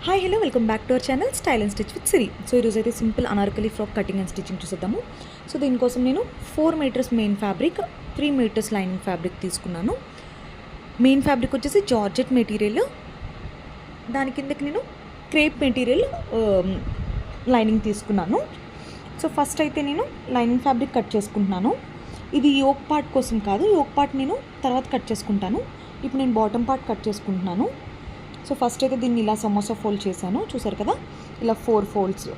Hi hello welcome back to our channel style and stitch with Siri. So ఈరోజు అయితే simple Anarkali frock cutting and stitching చూసేద్దాము. So దీనికోసం నేను 4 metres main fabric, 3 metres lining fabric తీసుకున్నాను. Main fabric వచ్చేసి georgette material, దాని కిందకి నేను క్రేప్ మెటీరియల్ లైనింగ్ తీసుకున్నాను. సో ఫస్ట్ అయితే నేను లైనింగ్ ఫ్యాబ్రిక్ కట్ చేసుకుంటున్నాను. ఇది యోక్ పార్ట్ కోసం కాదు, యోక్ పార్ట్ నేను తర్వాత కట్ చేసుకుంటాను. ఇప్పుడు నేను బాటమ్ పార్ట్ కట్ చేసుకుంటున్నాను. సో ఫస్ట్ అయితే దీన్ని ఇలా సమోసా ఫోల్డ్ చేశాను, చూసారు కదా, ఇలా 4 ఫోల్డ్స్.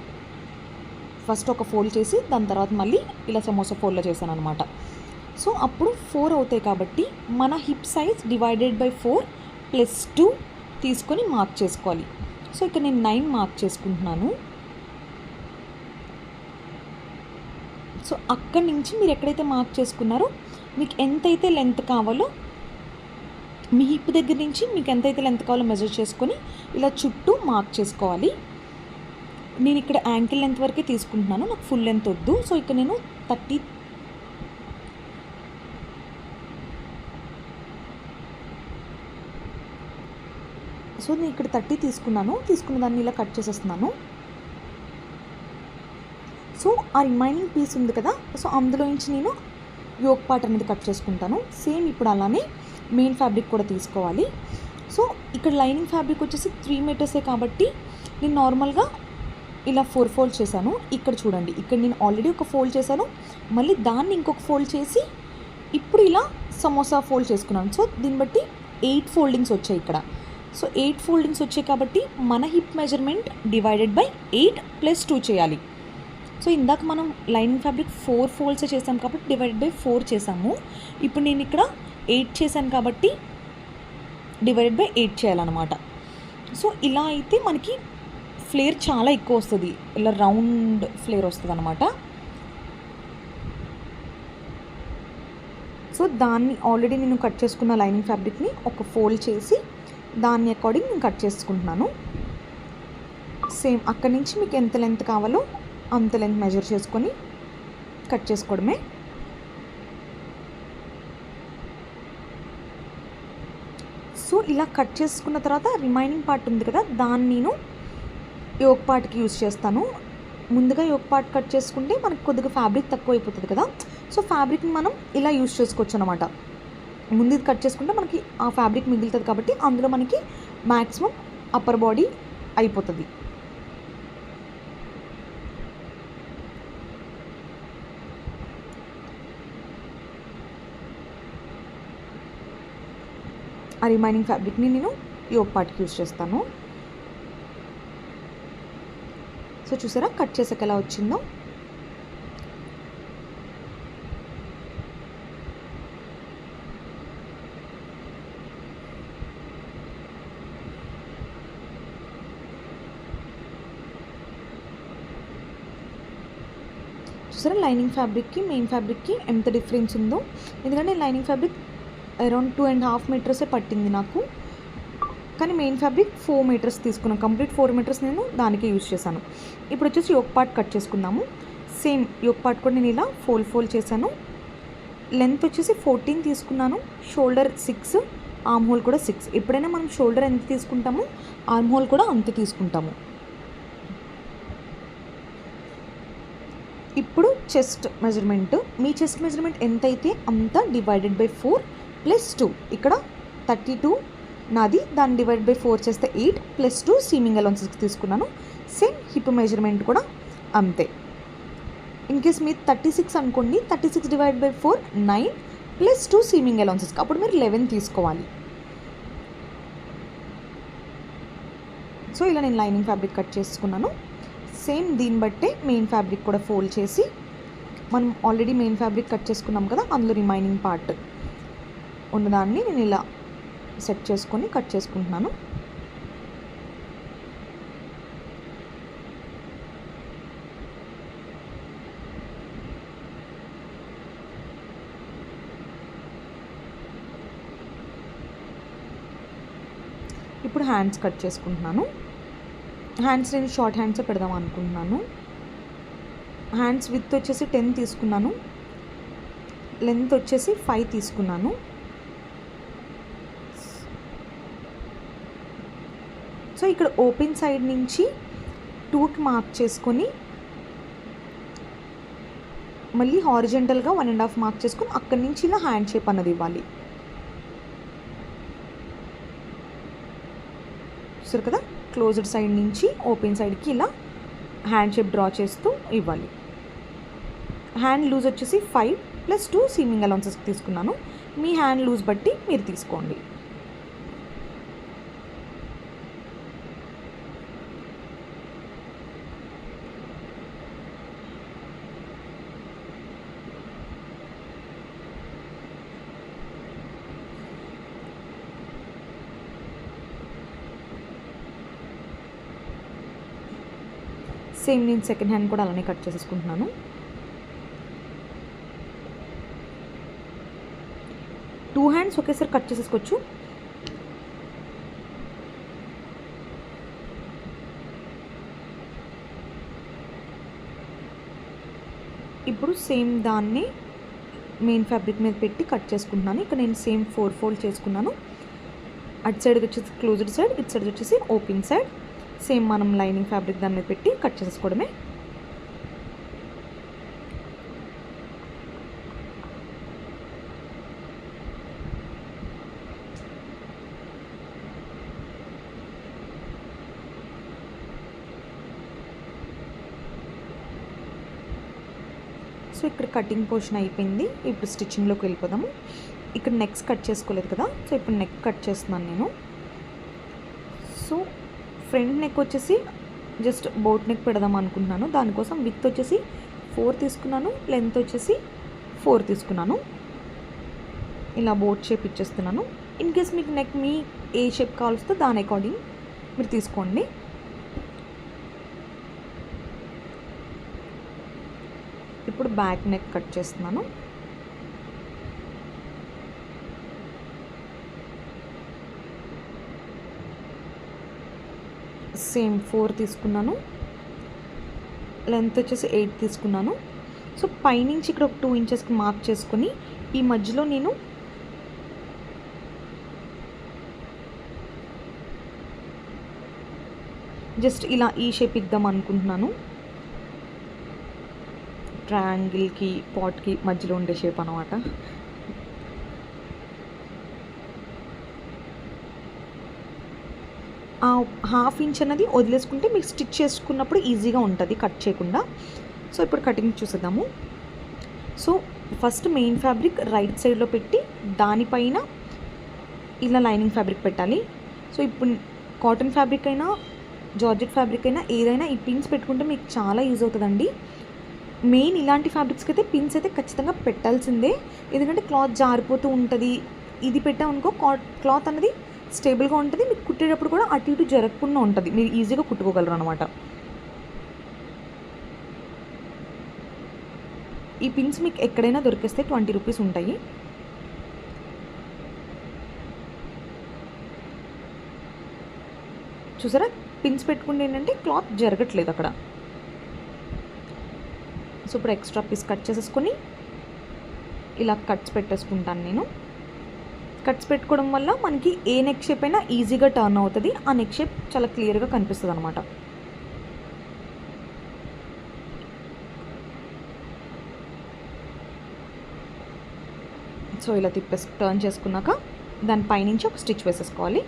ఫస్ట్ ఒక ఫోల్డ్ చేసి దాని తర్వాత మళ్ళీ ఇలా సమోసా ఫోల్డ్లో చేశాను అనమాట. సో అప్పుడు 4 అవుతాయి కాబట్టి మన హిప్ సైజ్ డివైడెడ్ బై 4 + 2 తీసుకొని మార్క్ చేసుకోవాలి. సో ఇక్కడ నేను 9 మార్క్ చేసుకుంటున్నాను. సో అక్కడి నుంచి మీరు ఎక్కడైతే మార్క్ చేసుకున్నారో మీకు ఎంతైతే లెంత్ కావాలో, మీ హిప్ దగ్గర నుంచి మీకు ఎంతైతే లెంత్ కావాలో మెజర్ చేసుకొని ఇలా చుట్టూ మార్క్ చేసుకోవాలి. నేను ఇక్కడ యాంకిల్ లెంత్ వరకే తీసుకుంటున్నాను, నాకు ఫుల్ లెంత్ వద్దు. సో ఇక్కడ నేను 30 నేను ఇక్కడ 30 తీసుకున్న దాన్ని ఇలా కట్ చేసేస్తున్నాను. సో ఆ రిమైనింగ్ పీస్ ఉంది కదా, సో అందులో నుంచి నేను యోక్ పార్ట్ అనేది కట్ చేసుకుంటాను. సేమ్ ఇప్పుడు అలానే మెయిన్ ఫ్యాబ్రిక్ కూడా తీసుకోవాలి. సో ఇక్కడ లైనింగ్ ఫ్యాబ్రిక్ వచ్చేసి 3 మీటర్సే కాబట్టి నేను నార్మల్గా ఇలా 4 ఫోల్డ్ చేశాను. ఇక్కడ చూడండి, ఇక్కడ నేను ఆల్రెడీ ఒక ఫోల్డ్ చేశాను, మళ్ళీ దాన్ని ఇంకొక ఫోల్డ్ చేసి ఇప్పుడు ఇలా సమోసా ఫోల్డ్ చేసుకున్నాను. సో దీన్ని బట్టి 8 ఫోల్డింగ్స్ వచ్చాయి ఇక్కడ. సో 8 ఫోల్డింగ్స్ వచ్చాయి కాబట్టి మన హిప్ మెజర్మెంట్ డివైడెడ్ బై 8 + 2 చేయాలి. సో ఇందాక మనం లైనింగ్ ఫ్యాబ్రిక్ 4 ఫోల్డ్స్ చేసాం కాబట్టి డివైడెడ్ బై 4 చేసాము. ఇప్పుడు నేను ఇక్కడ 8 చేశాను కాబట్టి డివైడెడ్ బై 8 చేయాలన్నమాట. సో ఇలా అయితే మనకి ఫ్లేర్ చాలా ఎక్కువ వస్తుంది, ఇలా రౌండ్ ఫ్లేర్ వస్తుంది అనమాట. సో దాన్ని ఆల్రెడీ నేను కట్ చేసుకున్న లైనింగ్ ఫ్యాబ్రిక్ని ఒక ఫోల్డ్ చేసి దాన్ని అకార్డింగ్ నేను కట్ చేసుకుంటున్నాను. సేమ్ అక్కడి నుంచి మీకు ఎంత లెంత్ కావాలో అంత లెంత్ మెజర్ చేసుకొని కట్ చేసుకోవడమే. సో ఇలా కట్ చేసుకున్న తర్వాత రిమైనింగ్ పార్ట్ ఉంది కదా, దాన్ని నేను యోక్ పార్ట్కి యూజ్ చేస్తాను. ముందుగా యోక్ పార్ట్ కట్ చేసుకుంటే మనకు కొద్దిగా ఫ్యాబ్రిక్ తక్కువ అయిపోతుంది కదా, సో ఫ్యాబ్రిక్ని మనం ఇలా యూజ్ చేసుకోవచ్చు అనమాట. ముందు ఇది కట్ చేసుకుంటే మనకి ఆ ఫ్యాబ్రిక్ మిగులుతుంది కాబట్టి అందులో మనకి మ్యాక్సిమం అప్పర్ బాడీ అయిపోతుంది. ఆ రిమైనింగ్ ఫ్యాబ్రిక్ని నేను యోక్ పార్ట్కి యూజ్ చేస్తాను. సో చూసారా కట్ చేసాక ఎలా వచ్చిందో. చూసారా లైనింగ్ ఫ్యాబ్రిక్కి మెయిన్ ఫ్యాబ్రిక్కి ఎంత డిఫరెన్స్ ఉందో. ఎందుకంటే లైనింగ్ ఫ్యాబ్రిక్ అరౌండ్ 2.5 మీటర్సే పట్టింది నాకు, కానీ మెయిన్ ఫ్యాబ్రిక్ 4 మీటర్స్ తీసుకున్నాను. కంప్లీట్ 4 మీటర్స్ నేను దానికే యూజ్ చేశాను. ఇప్పుడు వచ్చేసి యోక్ పార్ట్ కట్ చేసుకుందాము. సేమ్ యోక్ పార్ట్ కూడా నేను ఇలా ఫోల్డ్ చేశాను. లెంత్ వచ్చేసి 14 తీసుకున్నాను, షోల్డర్ 6, ఆర్మ్ హోల్ కూడా 6. ఎప్పుడైనా మనం షోల్డర్ ఎంత తీసుకుంటామో ఆర్మ్ హోల్ కూడా అంతే తీసుకుంటాము. ఇప్పుడు చెస్ట్ మెజర్మెంట్, మీ చెస్ట్ మెజర్మెంట్ ఎంతైతే అంత డివైడెడ్ బై 4 + 2. ఇక్కడ 32 నాది, దాన్ని డివైడ్ బై 4 చేస్తే 8 + 2 సీమింగ్ అలౌన్సెస్ తీసుకున్నాను. సేమ్ హిప్ మెజర్మెంట్ కూడా అంతే. ఇన్ కేస్ మీరు 36 అనుకోండి, 36 డివైడ్ బై 4 9 + 2 సీమింగ్ అలౌన్సెస్, అప్పుడు మీరు 11 తీసుకోవాలి. సో ఇలా నేను లైనింగ్ ఫ్యాబ్రిక్ కట్ చేసుకున్నాను. సేమ్ దీన్ని బట్టే మెయిన్ ఫ్యాబ్రిక్ కూడా ఫోల్డ్ చేసి, మనం ఆల్రెడీ మెయిన్ ఫ్యాబ్రిక్ కట్ చేసుకున్నాం కదా, అందులో రిమైనింగ్ పార్ట్ ఉన్నదాన్ని నేను ఇలా సెట్ చేసుకొని కట్ చేసుకుంటున్నాను. ఇప్పుడు హ్యాండ్స్ కట్ చేసుకుంటున్నాను. హ్యాండ్స్ నేను షార్ట్ హ్యాండ్సే పెడదాం అనుకుంటున్నాను. హ్యాండ్స్ విత్ వచ్చేసి 10 తీసుకున్నాను, లెంత్ వచ్చేసి 5 తీసుకున్నాను. సో ఇక్కడ ఓపెన్ సైడ్ నుంచి 2కి మార్క్ చేసుకొని మళ్ళీ హారిజెంటల్గా 1.5 మార్క్ చేసుకొని అక్కడి నుంచి ఇలా హ్యాండ్ షేప్ అన్నది ఇవ్వాలి. చూసారు కదా, క్లోజ్డ్ సైడ్ నుంచి ఓపెన్ సైడ్కి ఇలా హ్యాండ్ షేప్ డ్రా చేస్తూ ఇవ్వాలి. హ్యాండ్ లూజ్ వచ్చేసి 5 + 2 సీమింగ్ అలౌన్సెస్ తీసుకున్నాను. మీ హ్యాండ్ లూజ్ బట్టి మీరు తీసుకోండి. సేమ్ నేను సెకండ్ హ్యాండ్ కూడా అలానే కట్ చేసేసుకుంటున్నాను. టూ హ్యాండ్స్ ఒకేసారి కట్ చేసేసుకోవచ్చు. ఇప్పుడు సేమ్ దాన్ని మెయిన్ ఫ్యాబ్రిక్ మీద పెట్టి కట్ చేసుకుంటున్నాను. ఇక్కడ నేను సేమ్ 4 ఫోల్డ్ చేసుకున్నాను. అటు సైడ్ వచ్చేసి క్లోజ్డ్ సైడ్, ఇటు సైడ్ వచ్చేసి ఓపెన్ సైడ్. సేమ్ మనం లైనింగ్ ఫ్యాబ్రిక్ దాని మీద పెట్టి కట్ చేసుకోవడమే. సో ఇక్కడ కటింగ్ పోర్షన్ అయిపోయింది. ఇప్పుడు స్టిచ్చింగ్లోకి వెళ్ళిపోదాము. ఇక్కడ నెక్స్ కట్ చేసుకోలేదు కదా, సో ఇప్పుడు నెక్ కట్ చేస్తున్నాను నేను. సో ఫ్రంట్ నెక్ వచ్చేసి జస్ట్ బోట్ నెక్ పెడదాం అనుకుంటున్నాను. దానికోసం విడ్త్ వచ్చేసి 4 తీసుకున్నాను, లెంత్ వచ్చేసి 4 తీసుకున్నాను. ఇలా బోట్ షేప్ ఇచ్చేస్తున్నాను. ఇన్ కేస్ మీకు నెక్ మీ ఏ షేప్ కావాల్సిందో దాని అకార్డింగ్ మీరు తీసుకోండి. ఇప్పుడు బ్యాక్ నెక్ కట్ చేస్తున్నాను. సేమ్ 4 తీసుకున్నాను, లెంత్ వచ్చేసి 8 తీసుకున్నాను. సో పైనుంచి ఇక్కడ ఒక 2 ఇంచెస్కి మార్క్ చేసుకొని ఈ మధ్యలో నేను జస్ట్ ఇలా ఈ షేప్ ఇద్దాం అనుకుంటున్నాను. ట్రయాంగిల్కి పాట్కి మధ్యలో ఉండే షేప్ అనమాట. ½ ఇంచ్ అనేది వదిలేసుకుంటే మీకు స్టిచ్ చేసుకున్నప్పుడు ఈజీగా ఉంటుంది కట్ చేయకుండా. సో ఇప్పుడు కటింగ్ చూసేద్దాము. So first main fabric right సైడ్లో పెట్టి దానిపైన ఇలా లైనింగ్ ఫ్యాబ్రిక్ పెట్టాలి. సో ఇప్పుడు కాటన్ ఫ్యాబ్రిక్ అయినా జార్జెట్ ఫ్యాబ్రిక్ అయినా ఏదైనా ఈ పిన్స్ పెట్టుకుంటే మీకు చాలా యూజ్ అవుతుందండి. మెయిన్ ఇలాంటి ఫ్యాబ్రిక్స్కి అయితే పిన్స్ అయితే ఖచ్చితంగా పెట్టాల్సిందే, ఎందుకంటే క్లాత్ జారిపోతూ ఉంటుంది. ఇది పెట్టామనుకో క్లాత్ అనేది స్టేబుల్గా ఉంటుంది. మీకు కుట్టేటప్పుడు కూడా అటు ఇటు జరగకుండా ఉంటుంది, మీరు ఈజీగా కుట్టుకోగలరు అనమాట. ఈ పిన్స్ మీకు ఎక్కడైనా దొరికేస్తే 20 రూపీస్ ఉంటాయి. చూసారా, పిన్స్ పెట్టుకుంటే ఏంటంటే క్లాత్ జరగట్లేదు అక్కడ. సో ఇప్పుడు ఎక్స్ట్రా పీస్ కట్ చేసేసుకొని ఇలా కట్స్ పెట్టేసుకుంటాను నేను. కట్స్ పెట్టుకోవడం వల్ల మనకి ఏ నెక్ షేప్ అయినా ఈజీగా టర్న్ అవుతుంది. ఆ నెక్ షేప్ చాలా క్లియర్గా కనిపిస్తుంది అనమాట. సో ఇలా టర్న్ చేసుకున్నాక దాని పైనుంచి ఒక స్టిచ్ వేసేసుకోవాలి.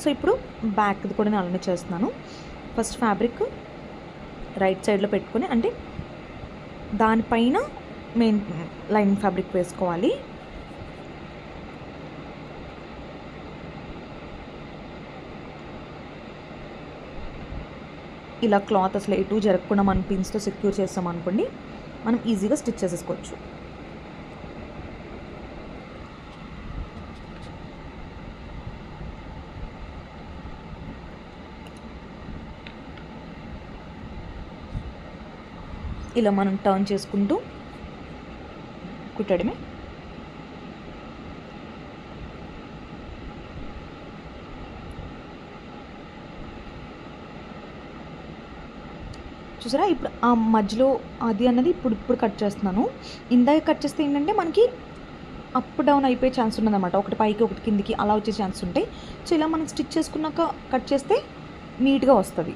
సో ఇప్పుడు బ్యాక్ది కూడా నేను అలానే చేస్తున్నాను. ఫస్ట్ ఫ్యాబ్రిక్ రైట్ సైడ్లో పెట్టుకొని, అంటే దానిపైన మెయిన్ లైనింగ్ ఫ్యాబ్రిక్ వేసుకోవాలి. ఇలా క్లాత్ అసలు ఎటు జరగకుండా మనం పిన్స్తో సెక్యూర్ చేస్తాం అనుకోండి, మనం ఈజీగా స్టిచ్ చేసేసుకోవచ్చు. ఇలా మనం టర్న్ చేసుకుంటూ కుట్టడమే. చూసారా ఇప్పుడు ఆ మధ్యలో అది అన్నది ఇప్పుడు కట్ చేస్తున్నాను. ఇందాక కట్ చేస్తే ఏంటంటే మనకి అప్ డౌన్ అయిపోయే ఛాన్స్ ఉన్నదన్నమాట. ఒకటి పైకి ఒకటి కిందికి అలా వచ్చే ఛాన్స్ ఉంటాయి. సో ఇలా మనం స్టిచ్ చేసుకున్నాక కట్ చేస్తే నీట్గా వస్తుంది.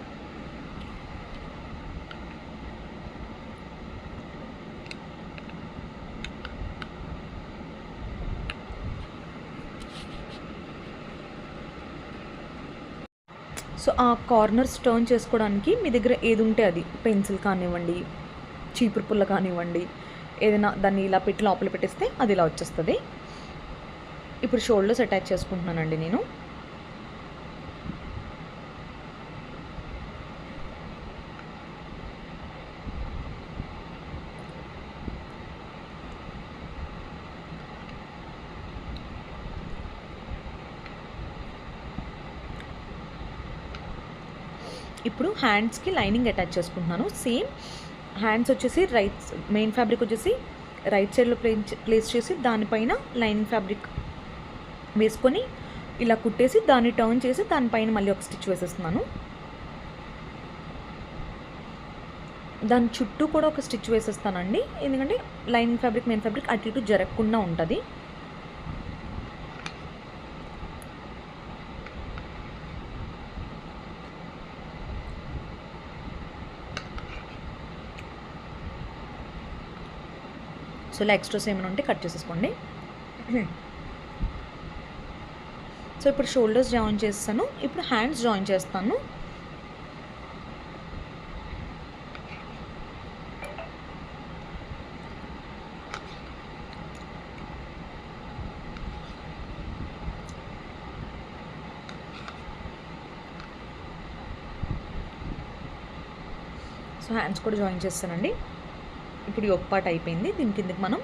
సో ఆ కార్నర్స్ టర్న్ చేసుకోవడానికి మీ దగ్గర ఏది ఉంటే అది, పెన్సిల్ కానివ్వండి, చీపురు పుల్ల కానివ్వండి, ఏదైనా దాన్ని ఇలా పెట్టి లోపల పెట్టేస్తే అది ఇలా వచ్చేస్తుంది. ఇప్పుడు షోల్డర్స్ అటాచ్ చేసుకుంటున్నానండి నేను. ఇప్పుడు హ్యాండ్స్కి లైనింగ్ అటాచ్ చేసుకుంటున్నాను. సేమ్ హ్యాండ్స్ వచ్చేసి మెయిన్ ఫ్యాబ్రిక్ వచ్చేసి రైట్ సైడ్లో ప్లేస్ చేసి దానిపైన లైనింగ్ ఫ్యాబ్రిక్ వేసుకొని ఇలా కుట్టేసి దాన్ని టర్న్ చేసి దానిపైన మళ్ళీ ఒక స్టిచ్ వేసేస్తున్నాను. దాని చుట్టూ కూడా ఒక స్టిచ్ వేసేస్తానండి, ఎందుకంటే లైనింగ్ ఫ్యాబ్రిక్ మెయిన్ ఫ్యాబ్రిక్ అటు ఇటు జరగకుండా ఉంటుంది. సో ఇలా ఎక్స్ట్రాస్ ఏమైనా ఉంటే కట్ చేసేసుకోండి. సో ఇప్పుడు షోల్డర్స్ జాయిన్ చేస్తాను. ఇప్పుడు హ్యాండ్స్ జాయిన్ చేస్తాను. సో హ్యాండ్స్ కూడా జాయిన్ చేస్తానండి. ఇప్పుడు యోక్ పార్ట్ అయిపోయింది. దీని కిందకి మనం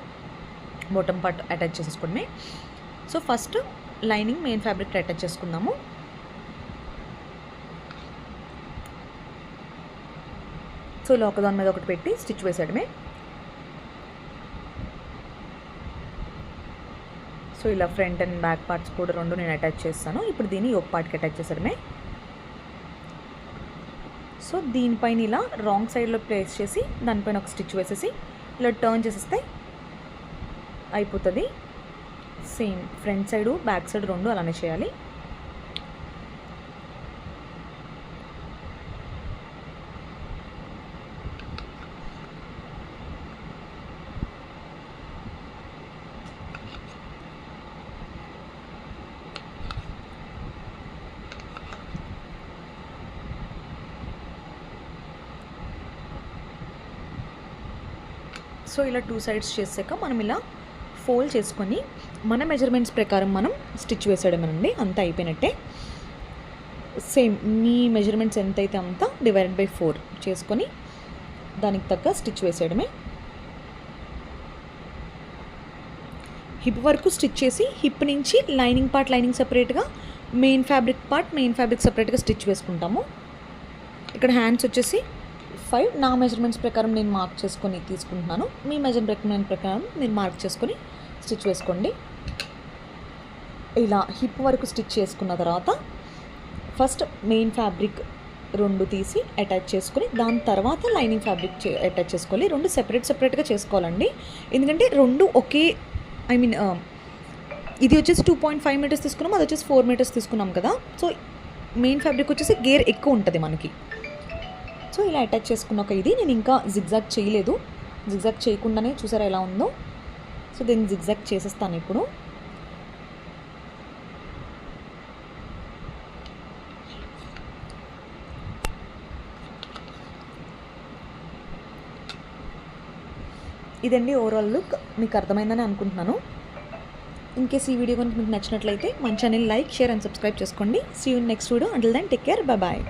బాటమ్ పార్ట్ అటాచ్ చేసేసుకోవడమే. So first lining main fabric attach చేసుకుందాము. సో ఇలా ఒకదాని మీద ఒకటి పెట్టి స్టిచ్ వేసేయడమే. సో ఇలా ఫ్రంట్ అండ్ బ్యాక్ పార్ట్స్ కూడా రెండు నేను అటాచ్ చేస్తాను. ఇప్పుడు దీన్ని యోక్ పార్ట్కి అటాచ్ చేసేయడమే. సో దీనిపైన ఇలా రాంగ్ సైడ్లో ప్లేస్ చేసి దానిపైన ఒక స్టిచ్ వేసేసి ఇలా టర్న్ చేసేస్తే అయిపోతుంది. Same front side back side రెండు అలానే చేయాలి. సో ఇలా 2 సైడ్స్ చేసాక మనం ఇలా ఫోల్డ్ చేసుకొని మన మెజర్మెంట్స్ ప్రకారం మనం స్టిచ్ వేసేయడమేనండి. అంతా అయిపోయినట్టే. సేమ్ మీ మెజర్మెంట్స్ ఎంతైతే అంత /4 చేసుకొని దానికి తగ్గ స్టిచ్ వేసేయడమే. హిప్ వరకు స్టిచ్ చేసి హిప్ నుంచి లైనింగ్ పార్ట్ లైనింగ్ సపరేట్గా, మెయిన్ ఫ్యాబ్రిక్ సపరేట్గా స్టిచ్ వేసుకుంటాము. ఇక్కడ హ్యాండ్స్ వచ్చేసి 5 నా మెజర్మెంట్స్ ప్రకారం నేను మార్క్ చేసుకొని తీసుకుంటున్నాను. మీ మెజర్మెంట్ ప్రకారం మీరు మార్క్ చేసుకొని స్టిచ్ వేసుకోండి. ఇలా హిప్ వరకు స్టిచ్ చేసుకున్న తర్వాత ఫస్ట్ మెయిన్ ఫ్యాబ్రిక్ 2 తీసి అటాచ్ చేసుకొని దాని తర్వాత లైనింగ్ ఫ్యాబ్రిక్ అటాచ్ చేసుకోవాలి. 2 సెపరేట్గా చేసుకోవాలండి. ఎందుకంటే 2 ఒకే ఇది వచ్చేసి 2.5 మీటర్స్ తీసుకున్నాం, అది వచ్చేసి 4 మీటర్స్ తీసుకున్నాం కదా. సో మెయిన్ ఫ్యాబ్రిక్ వచ్చేసి గేర్ ఎక్కువ ఉంటుంది మనకి. సో ఇలా అటాచ్ చేసుకున్నాక ఇది నేను ఇంకా జిగ్జాగ్ చేయలేదు. జిగ్జాగ్ చేయకుండానే చూసారా ఎలా ఉందో. సో దీన్ని జిగ్జాగ్ చేసేస్తాను ఇప్పుడు. ఇదండి ఓవరాల్ లుక్. మీకు అర్థమైందని అనుకుంటున్నాను. ఇన్కేస్ ఈ వీడియో కనుక మీకు నచ్చినట్లయితే మన channel like, share and subscribe చేసుకోండి. See you next video. Until then take care. Bye bye.